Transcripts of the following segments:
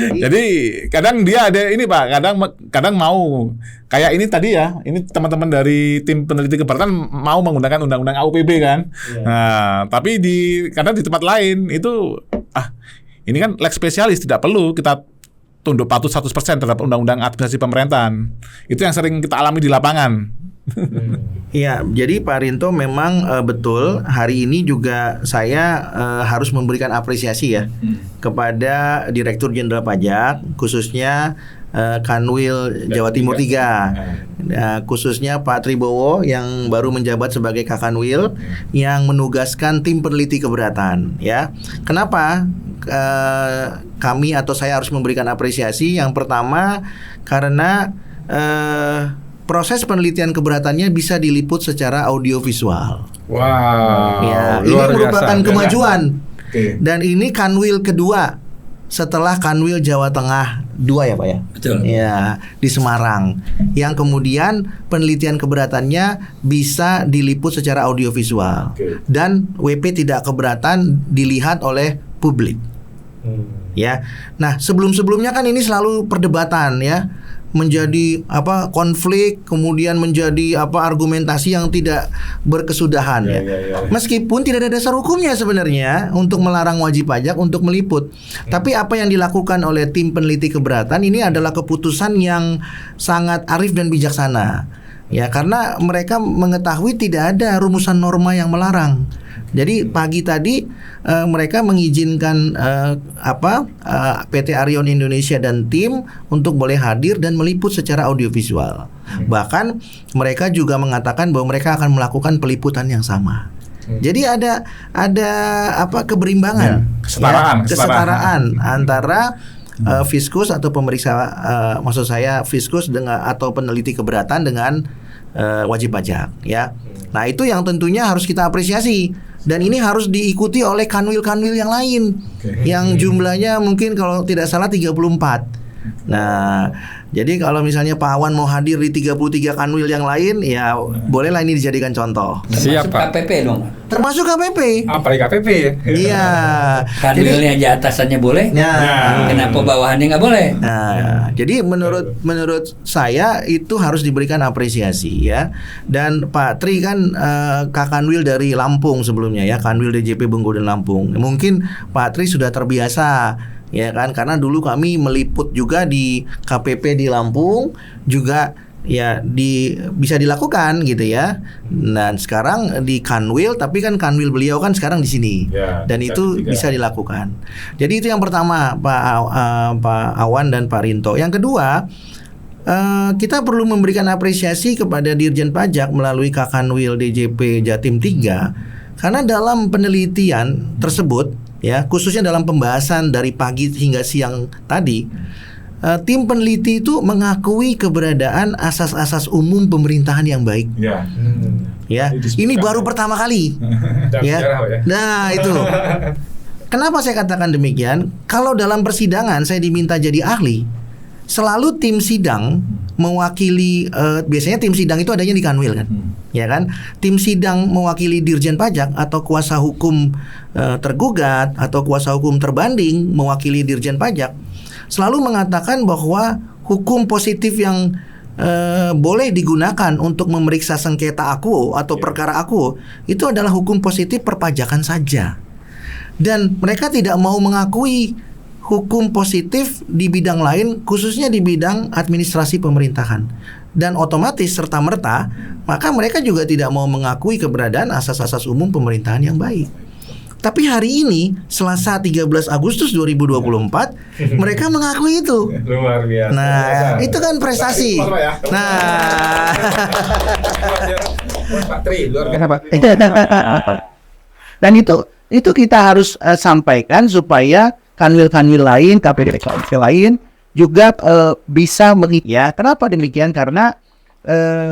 Jadi kadang dia ada ini Pak, kadang mau kayak ini tadi ya, ini teman-teman dari tim peneliti keberatan mau menggunakan undang-undang AUPB kan. Nah, tapi kadang di tempat lain itu ini kan leg spesialis, tidak perlu kita tunduk patuh 100% terhadap undang-undang administrasi pemerintahan. Itu yang sering kita alami di lapangan. Iya, jadi Pak Rinto memang betul hari ini juga saya harus memberikan apresiasi ya kepada Direktur Jenderal Pajak, khususnya Kanwil Jawa Timur 3, khususnya Pak Tribowo yang baru menjabat sebagai Kakanwil yang menugaskan tim peneliti keberatan. Ya, kenapa kami atau saya harus memberikan apresiasi? Yang pertama karena proses penelitian keberatannya bisa diliput secara audiovisual. Wow. Ya, ini merupakan kemajuan. Dan ini Kanwil kedua setelah Kanwil Jawa Tengah 2 ya Pak ya? Betul. Ya, di Semarang. Yang kemudian penelitian keberatannya bisa diliput secara audiovisual. Dan WP tidak keberatan dilihat oleh publik. Ya. Nah, sebelum-sebelumnya kan ini selalu perdebatan ya. Menjadi konflik, kemudian menjadi argumentasi yang tidak berkesudahan ya. Meskipun tidak ada dasar hukumnya sebenarnya untuk melarang wajib pajak untuk meliput. Tapi apa yang dilakukan oleh tim peneliti keberatan ini adalah keputusan yang sangat arif dan bijaksana. Ya, karena mereka mengetahui tidak ada rumusan norma yang melarang. Jadi pagi tadi mereka mengizinkan PT Arion Indonesia dan tim untuk boleh hadir dan meliput secara audiovisual. Bahkan mereka juga mengatakan bahwa mereka akan melakukan peliputan yang sama. Jadi ada keberimbangan, kesetaraan antara Fiskus atau pemeriksa, maksud saya Fiskus atau peneliti keberatan dengan wajib pajak ya. Nah, itu yang tentunya harus kita apresiasi. Dan ini harus diikuti oleh kanwil-kanwil yang lain yang jumlahnya mungkin kalau tidak salah 34. Nah, jadi kalau misalnya Pak Awan mau hadir di 33 kanwil yang lain, ya bolehlah ini dijadikan contoh. Siap Pak. KPP dong. Termasuk KPP. Apa di KPP ya? Iya. Kanwilnya aja atasannya boleh. Kenapa bawahannya nggak boleh? Nah, jadi menurut saya itu harus diberikan apresiasi ya. Dan Pak Tri kan Kakanwil dari Lampung sebelumnya ya, Kanwil DJP Bengkulu dan Lampung. Mungkin Pak Tri sudah terbiasa ya kan, karena dulu kami meliput juga di KPP di Lampung juga ya bisa dilakukan gitu ya. Dan sekarang di Kanwil, tapi kan Kanwil beliau kan sekarang di sini ya, dan itu bisa dilakukan. Jadi itu yang pertama Pak Awan dan Pak Rinto. Yang kedua, kita perlu memberikan apresiasi kepada Dirjen Pajak melalui Kakanwil DJP Jatim 3 karena dalam penelitian tersebut ya, khususnya dalam pembahasan dari pagi hingga siang tadi, tim peneliti itu mengakui keberadaan asas-asas umum pemerintahan yang baik. Ya, ini baru pertama kali. Ya. Nah, itu. Kenapa saya katakan demikian? Kalau dalam persidangan saya diminta jadi ahli, selalu tim sidang mewakili, biasanya tim sidang itu adanya di Kanwil kan, ya kan? Tim sidang mewakili Dirjen Pajak atau kuasa hukum tergugat atau kuasa hukum terbanding mewakili Dirjen Pajak selalu mengatakan bahwa hukum positif yang boleh digunakan untuk memeriksa sengketa akuo atau perkara akuo itu adalah hukum positif perpajakan saja, dan mereka tidak mau mengakui hukum positif di bidang lain, khususnya di bidang administrasi pemerintahan. Dan otomatis serta-merta, maka mereka juga tidak mau mengakui keberadaan asas-asas umum pemerintahan yang baik. Tapi hari ini, Selasa 13 Agustus 2024, mereka mengakui itu. Luar biasa. Nah, itu kan prestasi. Nah, Pak Tri, luar biasa. Dan itu kita harus sampaikan supaya kanwil-kanwil lain, KPP lain juga bisa ya. Kenapa demikian? Karena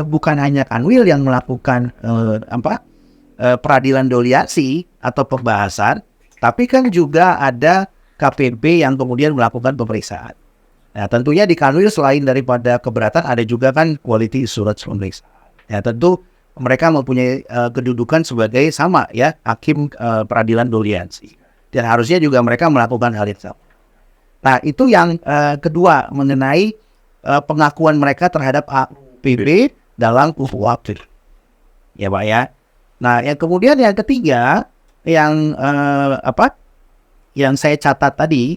bukan hanya kanwil yang melakukan peradilan doliasi atau pembahasan, tapi kan juga ada KPP yang kemudian melakukan pemeriksaan. Nah, tentunya di kanwil selain daripada keberatan ada juga kan quality assurance pemeriksaan. Ya, tentu mereka mempunyai kedudukan sebagai sama ya, hakim peradilan doliasi. Dan harusnya juga mereka melakukan hal yang sama. Nah, itu yang kedua mengenai pengakuan mereka terhadap APB dalam UUAP. Ya, Pak ya. Nah, yang kemudian yang ketiga yang yang saya catat tadi,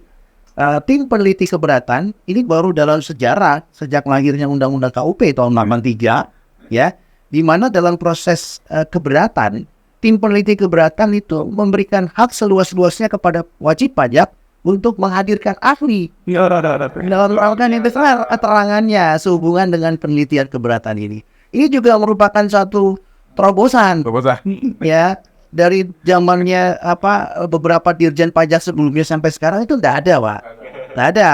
tim peneliti keberatan ini baru dalam sejarah sejak lahirnya Undang-Undang KUP tahun 83 ya, di mana dalam proses keberatan, tim peneliti keberatan itu memberikan hak seluas-luasnya kepada wajib pajak untuk menghadirkan ahli dalam melakukan yang besar keterangannya sehubungan dengan penelitian keberatan ini. Ini juga merupakan satu terobosan ya, dari zamannya beberapa dirjen pajak sebelumnya sampai sekarang itu tidak ada, Pak. Tidak ada.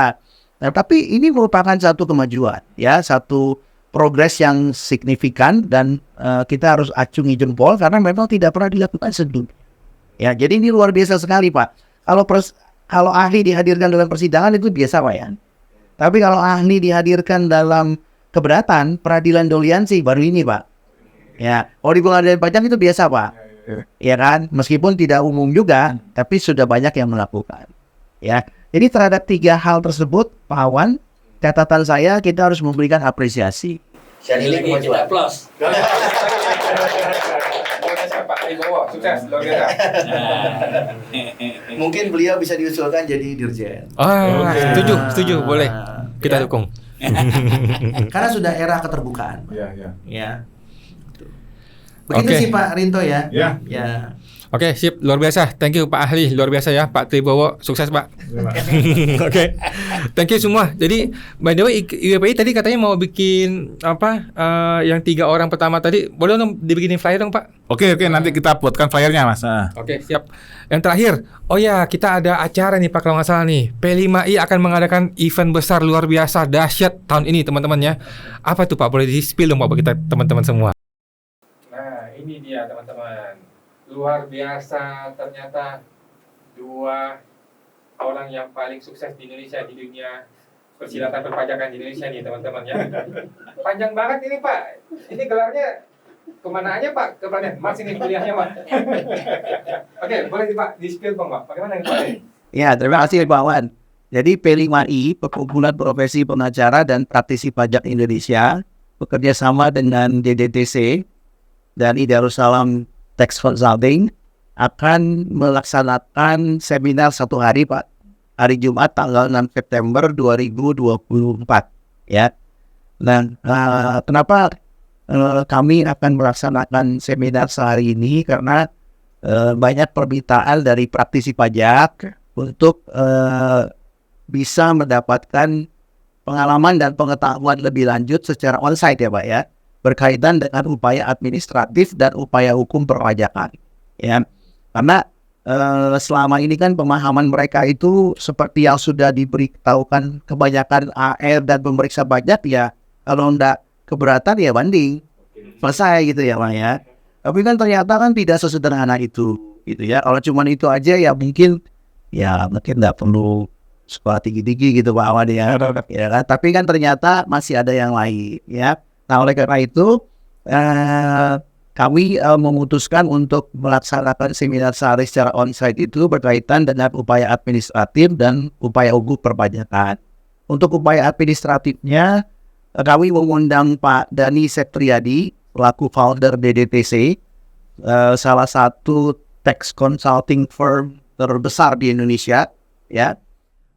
Nah, tapi ini merupakan satu kemajuan ya, satu progres yang signifikan dan kita harus acungi jempol karena memang tidak pernah dilakukan sebelumnya. Ya, jadi ini luar biasa sekali, Pak. Kalau ahli dihadirkan dalam persidangan itu biasa, Pak ya. Tapi kalau ahli dihadirkan dalam keberatan, peradilan doliansi baru ini, Pak. Ya, di pengadilan pajak itu biasa, Pak. Ya kan, meskipun tidak umum juga, tapi sudah banyak yang melakukan. Ya, jadi terhadap 3 hal tersebut, Pak Awan, catatan saya kita harus memberikan apresiasi. Ini kita plus. Sukses, luar biasa. Mungkin beliau bisa diusulkan jadi dirjen. Setuju, boleh. Kita dukung. Karena sudah era keterbukaan. Iya. Ya. Begitu Oke. sih Pak Rinto ya. Ya. Oke, sip, luar biasa. Thank you Pak Ahli, luar biasa ya Pak Tribowo. Sukses Pak. Oke. Thank you semua. Jadi by the way IWPI tadi katanya mau bikin yang 3 orang pertama tadi, boleh dong dibikinin flyer dong Pak? Oke, nanti kita buatkan flyernya, Mas. Oke, siap. Yang terakhir, kita ada acara nih Pak kalau nggak salah nih. P5I akan mengadakan event besar luar biasa dahsyat tahun ini teman-teman ya. Apa tuh Pak? Boleh di-spill dong Pak buat kita teman-teman semua. Nah, ini dia teman-teman. Luar biasa, ternyata 2 orang yang paling sukses di Indonesia, di dunia persilatan perpajakan di Indonesia nih teman-teman ya. Panjang banget ini Pak. Ini gelarnya kemana aja Pak? Kepanjang Mas ini kuliahnya Pak. Oke, boleh Pak di-spill dong Pak. Bagaimana ini Pak? Ya, terima kasih Pak Awan. Jadi P5I, Perkumpulan Profesi Pengacara dan Praktisi Pajak Indonesia, bekerja sama dengan DDTC dan Darussalam Tax Consulting akan melaksanakan seminar 1 hari Pak, hari Jumat tanggal 6 September 2024 ya. Dan kenapa kami akan melaksanakan seminar sehari ini, karena banyak permintaan dari praktisi pajak untuk bisa mendapatkan pengalaman dan pengetahuan lebih lanjut secara onsite ya Pak ya, berkaitan dengan upaya administratif dan upaya hukum perpajakan ya. Karena selama ini kan pemahaman mereka itu seperti yang sudah diberitahukan kebanyakan AR dan pemeriksa pajak ya, kalau enggak keberatan ya banding, selesai gitu ya Pak ya. Tapi kan ternyata kan tidak sesederhana itu gitu ya. Kalau cuma itu aja ya mungkin enggak perlu sekolah tinggi-tinggi gitu Pak Awan ya kan. Tapi kan ternyata masih ada yang lain ya. Nah, oleh karena itu kami memutuskan untuk melaksanakan seminar sehari secara onsite itu berkaitan dengan upaya administratif dan upaya hukum perpajakan. Untuk upaya administratifnya, kami mengundang Pak Dani Septriadi, selaku founder DDTC, salah satu tax consulting firm terbesar di Indonesia, ya,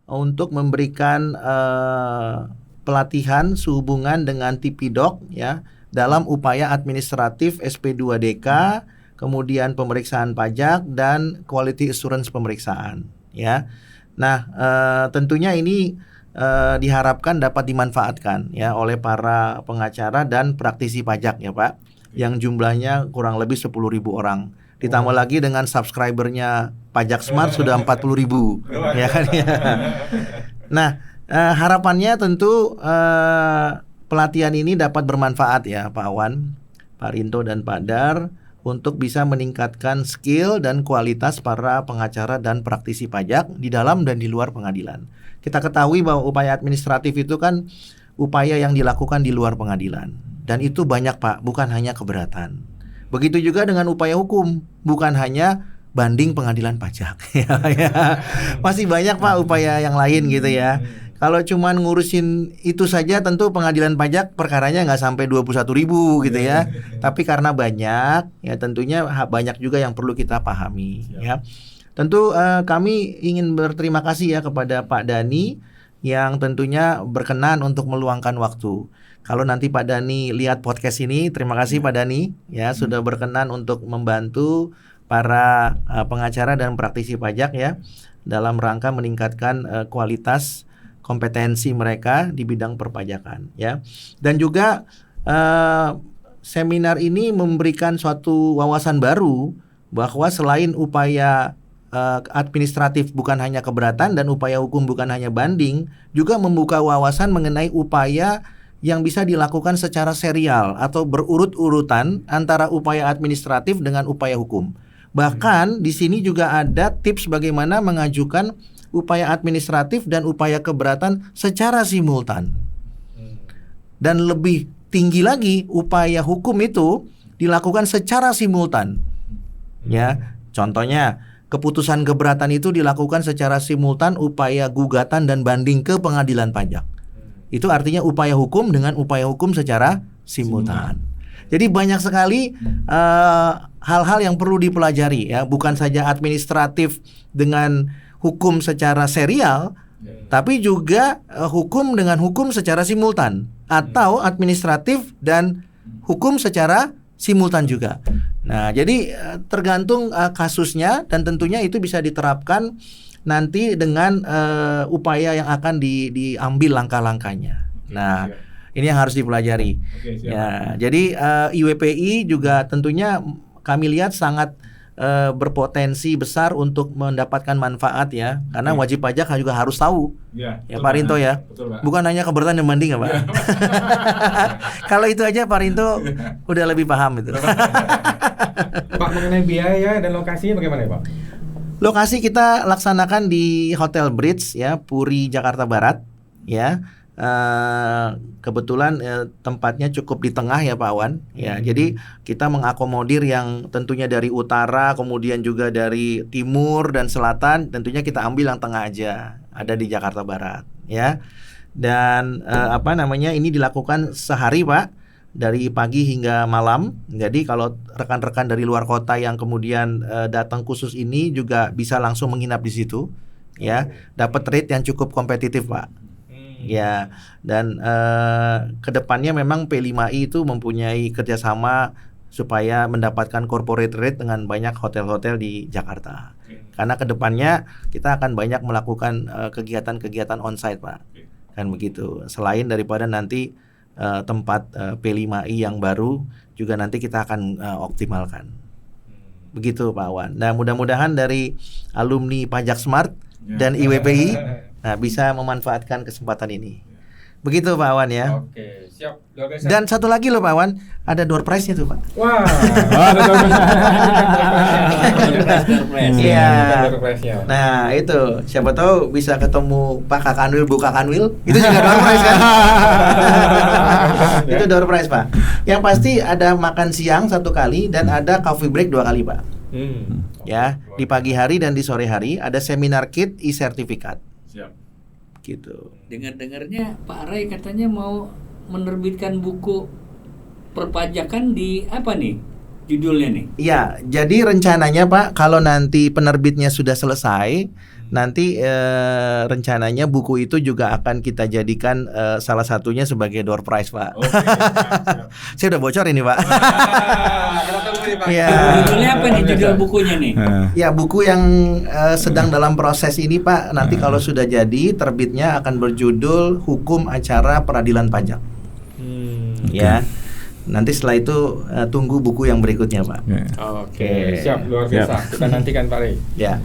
untuk memberikan pelatihan sehubungan dengan TPDoc ya, dalam upaya administratif SP2DK, kemudian pemeriksaan pajak dan quality assurance pemeriksaan ya. Nah, tentunya ini diharapkan dapat dimanfaatkan ya oleh para pengacara dan praktisi pajak ya Pak, yang jumlahnya kurang lebih 10.000 orang. Ditambah lagi dengan subscribernya Pajak Smart sudah 40.000 ya kan ya. Nah, harapannya tentu pelatihan ini dapat bermanfaat ya Pak Awan, Pak Rinto dan Pak Dar, untuk bisa meningkatkan skill dan kualitas para pengacara dan praktisi pajak di dalam dan di luar pengadilan. Kita ketahui bahwa upaya administratif itu kan upaya yang dilakukan di luar pengadilan, dan itu banyak Pak, bukan hanya keberatan. Begitu juga dengan upaya hukum, bukan hanya banding pengadilan pajak. Masih banyak Pak upaya yang lain gitu ya. Kalau cuman ngurusin itu saja tentu pengadilan pajak perkaranya nggak sampai 21.000 gitu ya. Tapi karena banyak ya tentunya banyak juga yang perlu kita pahami ya. Tentu kami ingin berterima kasih ya kepada Pak Dhani yang tentunya berkenan untuk meluangkan waktu. Kalau nanti Pak Dhani lihat podcast ini, terima kasih Pak Dhani ya sudah berkenan untuk membantu para pengacara dan praktisi pajak ya dalam rangka meningkatkan kualitas kompetensi mereka di bidang perpajakan ya. Dan juga seminar ini memberikan suatu wawasan baru bahwa selain upaya administratif bukan hanya keberatan dan upaya hukum bukan hanya banding, juga membuka wawasan mengenai upaya yang bisa dilakukan secara serial atau berurut-urutan antara upaya administratif dengan upaya hukum. Bahkan di sini juga ada tips bagaimana mengajukan upaya administratif dan upaya keberatan secara simultan. Dan lebih tinggi lagi, upaya hukum itu dilakukan secara simultan. Ya, contohnya keputusan keberatan itu dilakukan secara simultan upaya gugatan dan banding ke pengadilan pajak. Itu artinya upaya hukum dengan upaya hukum secara simultan. Jadi banyak sekali hal-hal yang perlu dipelajari ya, bukan saja administratif dengan hukum secara serial, tapi juga hukum dengan hukum secara simultan atau administratif dan hukum secara simultan juga. Nah, jadi tergantung kasusnya dan tentunya itu bisa diterapkan nanti dengan upaya yang akan diambil langkah-langkahnya. Nah, ini yang harus dipelajari. Ya, jadi IWPI juga tentunya kami lihat sangat berpotensi besar untuk mendapatkan manfaat ya, karena wajib pajak juga harus tahu ya Pak Rinto ya, bukan hanya keberatan dan banding ya Pak. Kalau itu aja Pak Rinto udah lebih paham itu. Pak, mengenai biaya dan lokasinya bagaimana ya Pak? Lokasi kita laksanakan di Hotel Bridge ya, Puri Jakarta Barat ya. Kebetulan tempatnya cukup di tengah ya Pak Wan ya. Jadi kita mengakomodir yang tentunya dari utara, kemudian juga dari timur dan selatan, tentunya kita ambil yang tengah aja, ada di Jakarta Barat ya. Dan ini dilakukan sehari Pak, dari pagi hingga malam. Jadi kalau rekan-rekan dari luar kota yang kemudian datang khusus ini juga bisa langsung menginap di situ ya, dapat rate yang cukup kompetitif Pak. Ya, dan kedepannya memang P5I itu mempunyai kerjasama supaya mendapatkan corporate rate dengan banyak hotel-hotel di Jakarta. Karena kedepannya kita akan banyak melakukan kegiatan-kegiatan onsite Pak, kan begitu. Selain daripada nanti tempat P5I yang baru juga nanti kita akan optimalkan. Begitu Pak Wan. Nah, mudah-mudahan dari alumni Pajak Smart dan IWPI bisa memanfaatkan kesempatan ini. Begitu Pak Wan ya. Oke, siap. Luar biasa. Dan satu lagi loh Pak Wan, ada door prize-nya tuh Pak. Wah. Iya. Nah, itu siapa tahu bisa ketemu Pak Kakanwil, Bu Kakanwil. Itu juga door prize kan? Itu door prize Pak. Yang pasti ada makan siang 1 kali dan ada coffee break 2 kali Pak. Ya, di pagi hari dan di sore hari ada seminar kit e-sertifikat. Siap. Gitu. Dengar-dengarnya Pak Ray katanya mau menerbitkan buku perpajakan di apa nih judulnya nih? Iya, jadi rencananya Pak, kalau nanti penerbitnya sudah selesai, nanti rencananya buku itu juga akan kita jadikan salah satunya sebagai door prize Pak. Oke, siap. Saya udah bocor ini Pak. Ya. Judulnya apa nih judul bukunya nih? Ya, buku yang sedang dalam proses ini Pak, nanti kalau sudah jadi terbitnya akan berjudul Hukum Acara Peradilan Pajak. Ya. Nanti setelah itu tunggu buku yang berikutnya Pak. Oke, siap, luar biasa. Kita nantikan Pak Ray. Ya.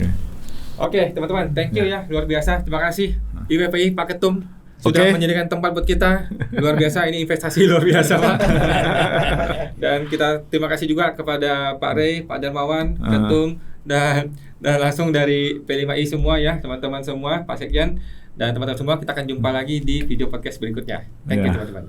Oke, teman-teman, thank you ya, luar biasa. Terima kasih IWPI Pak Ketum sudah menyediakan tempat buat kita. Luar biasa, ini investasi luar biasa Pak. Dan kita terima kasih juga kepada Pak Ray, Pak Darmawan, Ketum, dan langsung dari P5I semua ya, teman-teman semua, Pak Sekjen, dan teman-teman semua. Kita akan jumpa lagi di video podcast berikutnya. Thank you teman-teman.